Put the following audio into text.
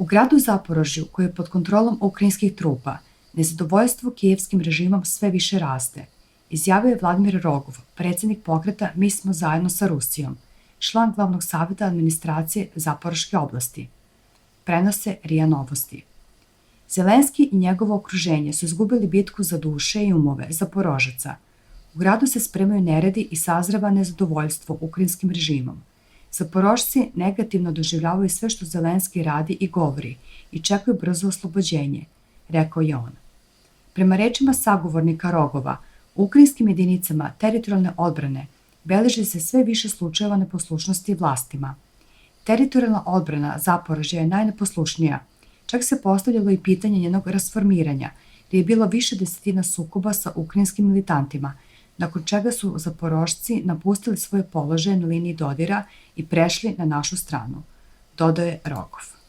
U gradu Zaporožju, koji je pod kontrolom ukrajinskih trupa, nezadovoljstvo kijevskim režimom sve više raste, izjavio je Vladimir Rogov, predsjednik pokreta Mi smo zajedno sa Rusijom, član glavnog savjeta administracije Zaporoške oblasti. Prenose RIA Novosti. Zelenski i njegovo okruženje su izgubili bitku za duše i umove Zaporožaca. U gradu se spremaju neredi i sazreva nezadovoljstvo ukrajinskim režimom. Zaporožci negativno doživljavaju sve što Zelenski radi i govori i čekaju brzo oslobođenje, rekao je on. Prema rečima sagovornika Rogova, u ukrajinskim jedinicama teritorijalne odbrane beleži se sve više slučajeva neposlušnosti vlastima. Teritorijalna odbrana Zaporožja je najneposlušnija, čak se postavljalo i pitanje njenog rasformiranja, gdje je bilo više desetina sukoba sa ukrajinskim militantima, nakon čega su Zaporožci napustili svoje položaje na liniji dodira i prešli na našu stranu, dodao je Rogov.